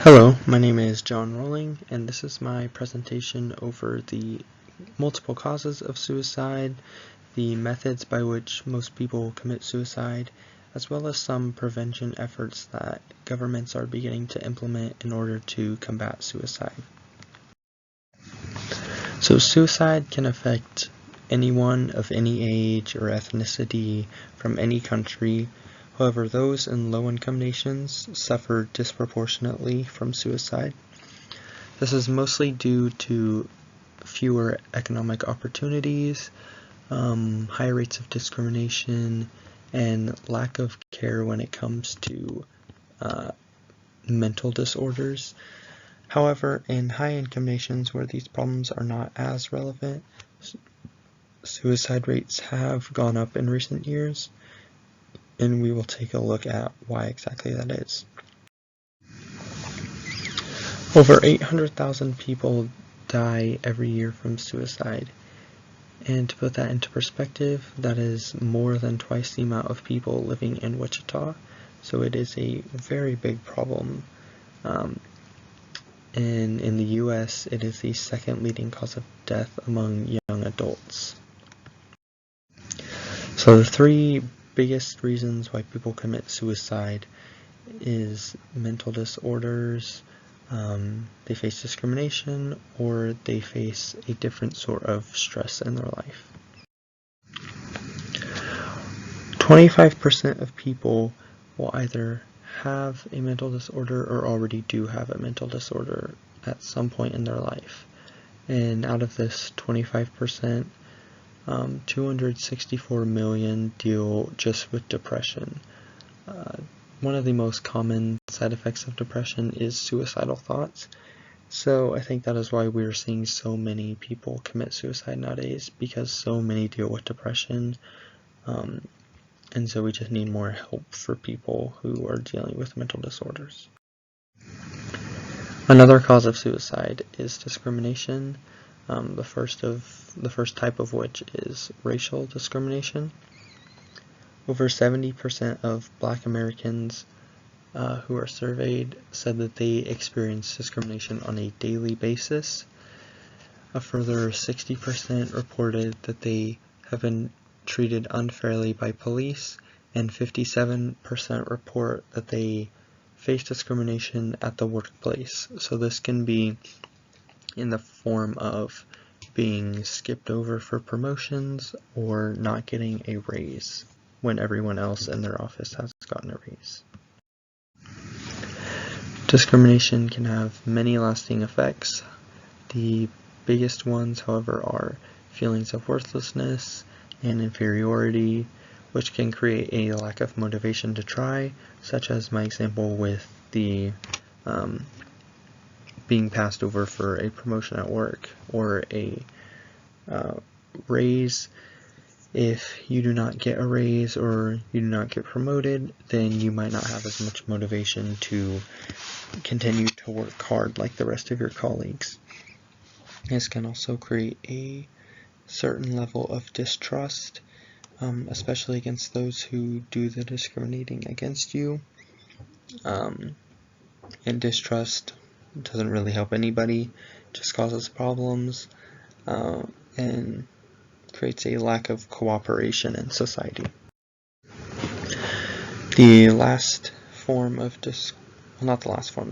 Hello, my name is John Rowling, and this is my presentation over the multiple causes of suicide, the methods by which most people commit suicide, as well as some prevention efforts that governments are beginning to implement in order to combat suicide. So suicide can affect anyone of any age or ethnicity from any country. However, those in low-income nations suffer disproportionately from suicide. This is mostly due to fewer economic opportunities, high rates of discrimination, and lack of care when it comes to mental disorders. However, in high-income nations where these problems are not as relevant, suicide rates have gone up in recent years, and we will take a look at why exactly that is. Over 800,000 people die every year from suicide, and to put that into perspective, that is more than twice the amount of people living in Wichita, so it is a very big problem. And in the US, it is the second leading cause of death among young adults. So the three biggest reasons why people commit suicide is mental disorders, they face discrimination, or they face a different sort of stress in their life. 25% of people will either have a mental disorder or already do have a mental disorder at some point in their life. And out of this 25%, 264 million deal just with depression. One of the most common side effects of depression is suicidal thoughts. So I think that is why we're seeing so many people commit suicide nowadays, because so many deal with depression. And so we just need more help for people who are dealing with mental disorders. Another cause of suicide is discrimination. The first type of which is racial discrimination. Over 70% of Black Americans who are surveyed said that they experience discrimination on a daily basis. A further 60% reported that they have been treated unfairly by police, and 57% report that they face discrimination at the workplace. So this can be in the form of being skipped over for promotions or not getting a raise when everyone else in their office has gotten a raise. Discrimination can have many lasting effects. The biggest ones, however, are feelings of worthlessness and inferiority, which can create a lack of motivation to try, such as my example with the being passed over for a promotion at work or a raise. If you do not get a raise or you do not get promoted, then you might not have as much motivation to continue to work hard like the rest of your colleagues. This can also create a certain level of distrust, especially against those who do the discriminating against you. And distrust doesn't really help anybody, just causes problems, and creates a lack of cooperation in society. The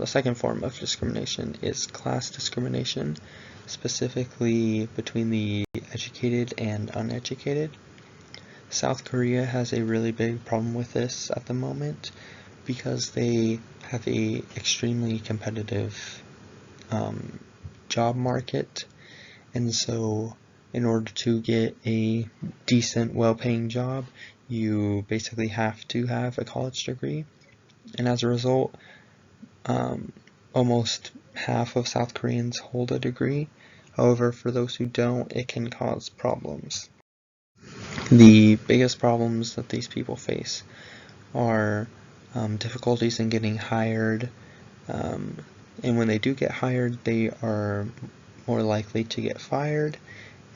second form of discrimination is class discrimination, specifically between the educated and uneducated. South Korea has a really big problem with this at the moment because they have a extremely competitive job market, and so in order to get a decent, well-paying job, you basically have to have a college degree. And as a result, almost half of South Koreans hold a degree. However, for those who don't, it can cause problems. The biggest problems that these people face are difficulties in getting hired, and when they do get hired, they are more likely to get fired,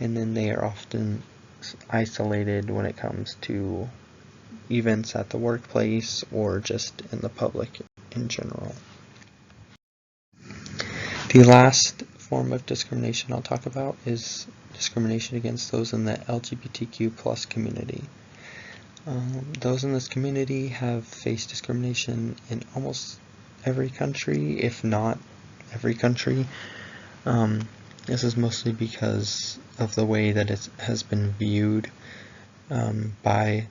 and then they are often isolated when it comes to events at the workplace or just in the public in general. The last form of discrimination I'll talk about is discrimination against those in the LGBTQ plus community. Those in this community have faced discrimination in almost every country, if not every country. This is mostly because of the way that it has been viewed by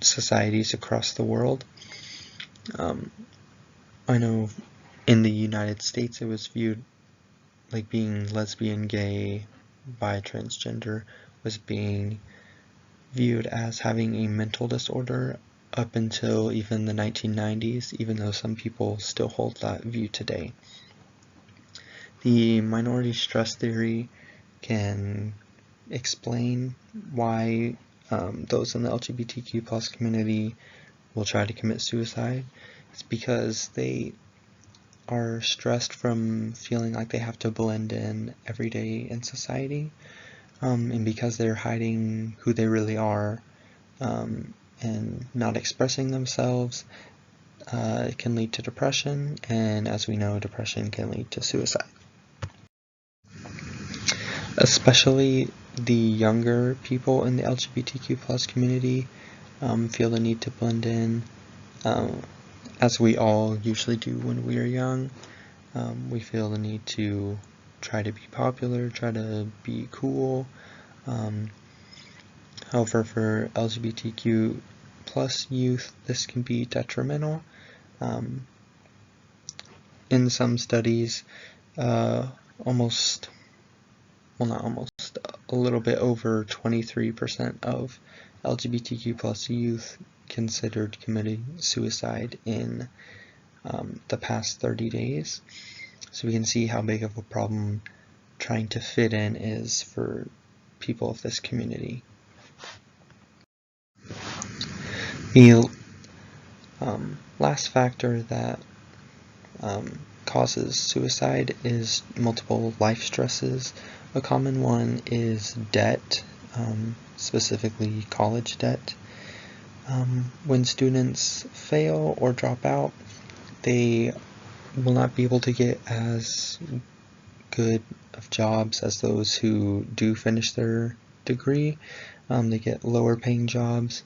societies across the world. I know in the United States it was viewed like being lesbian, gay, bi, transgender was being viewed as having a mental disorder up until even the 1990s, even though some people still hold that view today. The minority stress theory can explain why those in the LGBTQ plus community will try to commit suicide. It's because they are stressed from feeling like they have to blend in every day in society, and because they're hiding who they really are and not expressing themselves, it can lead to depression, and as we know, depression can lead to suicide. Especially the younger people in the LGBTQ plus community feel the need to blend in, as we all usually do when we are young. We feel the need to try to be popular, try to be cool. However, for LGBTQ plus youth, this can be detrimental. In some studies, a little bit over 23% of LGBTQ plus youth considered committing suicide in the past 30 days. So we can see how big of a problem trying to fit in is for people of this community. The last factor that causes suicide is multiple life stresses. A common one is debt, specifically college debt. When students fail or drop out, they will not be able to get as good of jobs as those who do finish their degree. They get lower paying jobs,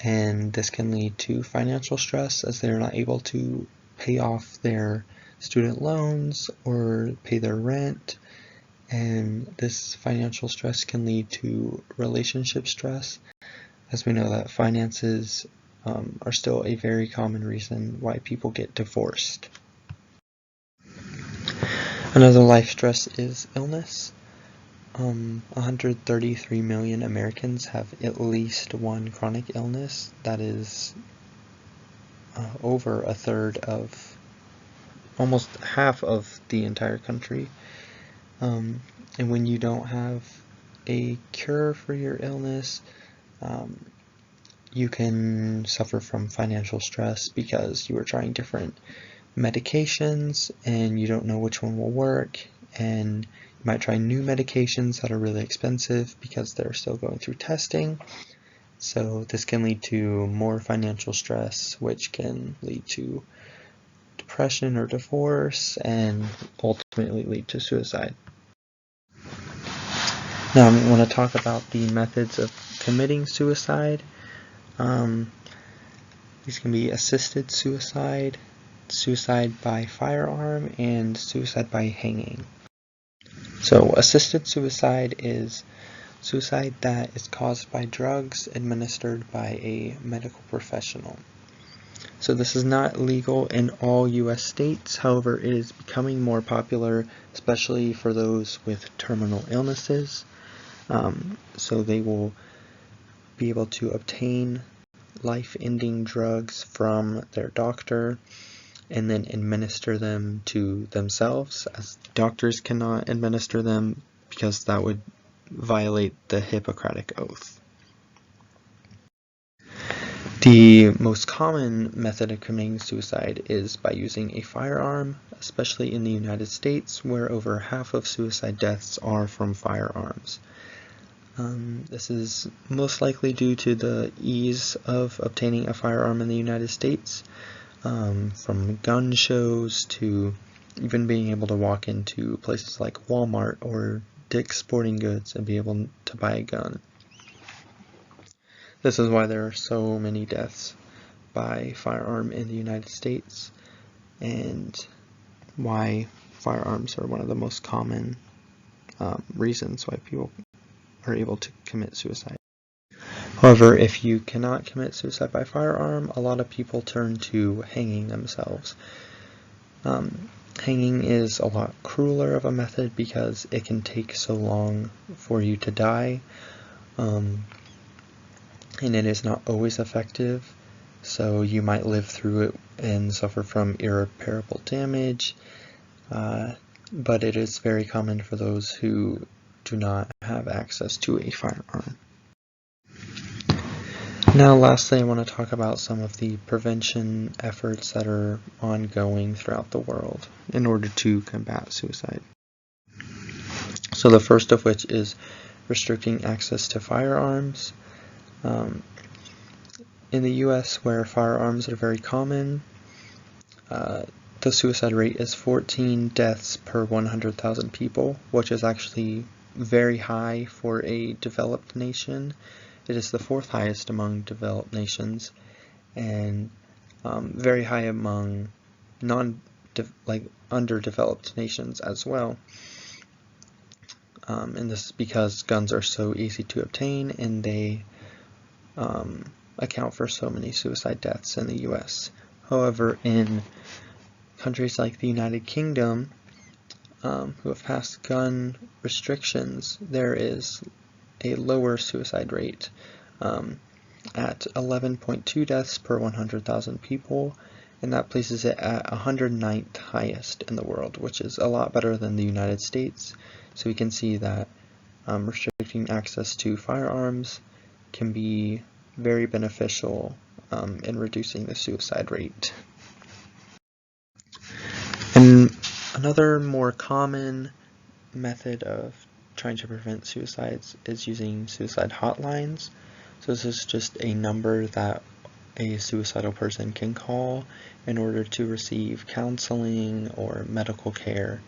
and this can lead to financial stress as they're not able to pay off their student loans or pay their rent, and this financial stress can lead to relationship stress, as we know that finances are still a very common reason why people get divorced. Another life stress is illness. 133 million Americans have at least one chronic illness. That is over a third of, almost half of the entire country. And when you don't have a cure for your illness, you can suffer from financial stress because you are trying different medications and you don't know which one will work, and you might try new medications that are really expensive because they're still going through testing. So this can lead to more financial stress, which can lead to depression or divorce and ultimately lead to suicide. Now I want to talk about the methods of committing suicide. These can be assisted suicide, suicide by firearm, and suicide by hanging. So assisted suicide is suicide that is caused by drugs administered by a medical professional. So this is not legal in all U.S. states, however it is becoming more popular, especially for those with terminal illnesses. So they will be able to obtain life-ending drugs from their doctor and then administer them to themselves, as doctors cannot administer them because that would violate the Hippocratic Oath. The most common method of committing suicide is by using a firearm, especially in the United States, where over half of suicide deaths are from firearms. This is most likely due to the ease of obtaining a firearm in the United States, from gun shows to even being able to walk into places like Walmart or Dick's Sporting Goods and be able to buy a gun. This is why there are so many deaths by firearm in the United States, and why firearms are one of the most common reasons why people are able to commit suicide. However, if you cannot commit suicide by firearm, a lot of people turn to hanging themselves. Hanging is a lot crueler of a method because it can take so long for you to die, and it is not always effective, so you might live through it and suffer from irreparable damage, but it is very common for those who do not have access to a firearm. Now lastly, I want to talk about some of the prevention efforts that are ongoing throughout the world in order to combat suicide. So the first of which is restricting access to firearms. In the US, where firearms are very common, the suicide rate is 14 deaths per 100,000 people, which is actually very high for a developed nation. It is the fourth highest among developed nations, and very high among underdeveloped nations as well. And this is because guns are so easy to obtain, and they account for so many suicide deaths in the US. However, in countries like the United Kingdom, who have passed gun restrictions, there is a lower suicide rate at 11.2 deaths per 100,000 people, and that places it at 109th highest in the world, which is a lot better than the United States. So we can see that restricting access to firearms can be very beneficial in reducing the suicide rate. And another more common method of trying to prevent suicides is using suicide hotlines. So this is just a number that a suicidal person can call in order to receive counseling or medical care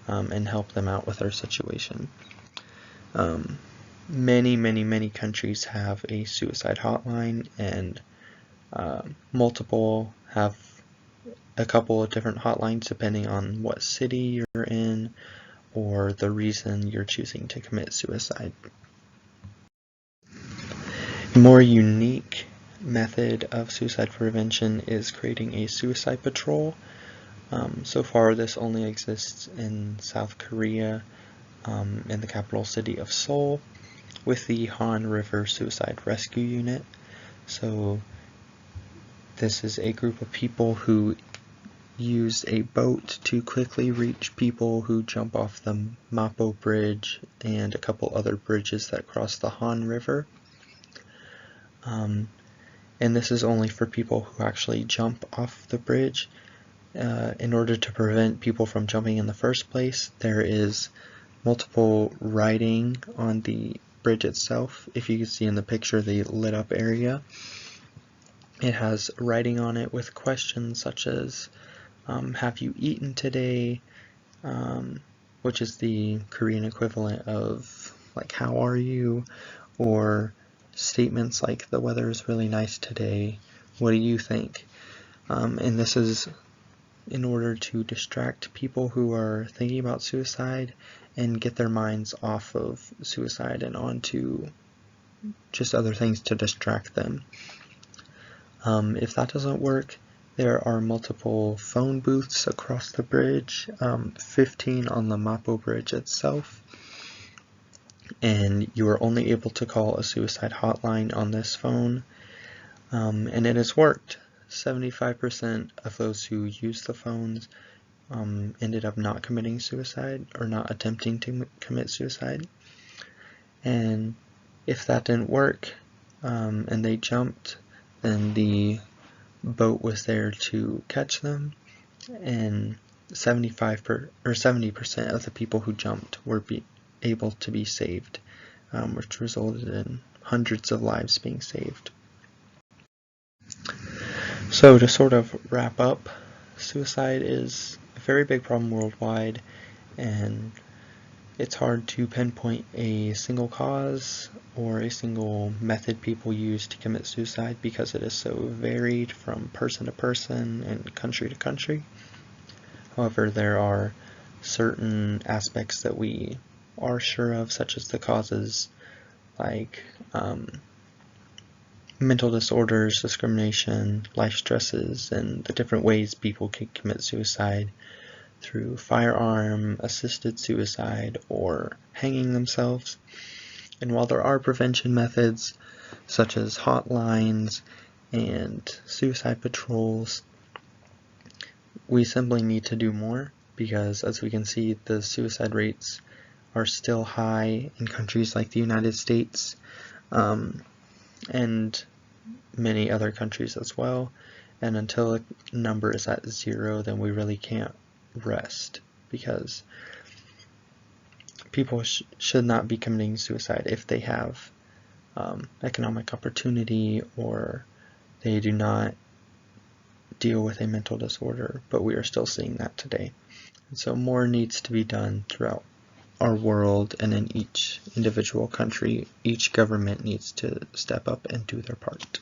and help them out with their situation. Many countries have a suicide hotline, and multiple have a couple of different hotlines depending on what city you're in or the reason you're choosing to commit suicide. A more unique method of suicide prevention is creating a suicide patrol. So far this only exists in South Korea, in the capital city of Seoul, with the Han River Suicide Rescue Unit. So this is a group of people who use a boat to quickly reach people who jump off the Mapo Bridge and a couple other bridges that cross the Han River. And this is only for people who actually jump off the bridge. In order to prevent people from jumping in the first place, there is multiple writing on the bridge itself. If you can see in the picture, the lit up area, it has writing on it with questions such as, have you eaten today? Which is the Korean equivalent of like, how are you? Or statements like, the weather is really nice today, what do you think? And this is in order to distract people who are thinking about suicide and get their minds off of suicide and onto just other things to distract them. If that doesn't work, there are multiple phone booths across the bridge, 15 on the Mapo Bridge itself, and you are only able to call a suicide hotline on this phone, and it has worked. 75% of those who use the phones ended up not committing suicide or not attempting to commit suicide. And if that didn't work and they jumped, then the boat was there to catch them, and 70% of the people who jumped were able to be saved, which resulted in hundreds of lives being saved. So to sort of wrap up, suicide is very big problem worldwide, and it's hard to pinpoint a single cause or a single method people use to commit suicide because it is so varied from person to person and country to country. However, there are certain aspects that we are sure of, such as the causes, like mental disorders, discrimination, life stresses, and the different ways people can commit suicide through firearm, assisted suicide, or hanging themselves. And while there are prevention methods such as hotlines and suicide patrols, we simply need to do more, because as we can see, the suicide rates are still high in countries like the United States and many other countries as well. And until a number is at 0, then we really can't rest, because people should not be committing suicide if they have economic opportunity or they do not deal with a mental disorder, but we are still seeing that today. And so more needs to be done throughout our world, and in each individual country, each government needs to step up and do their part.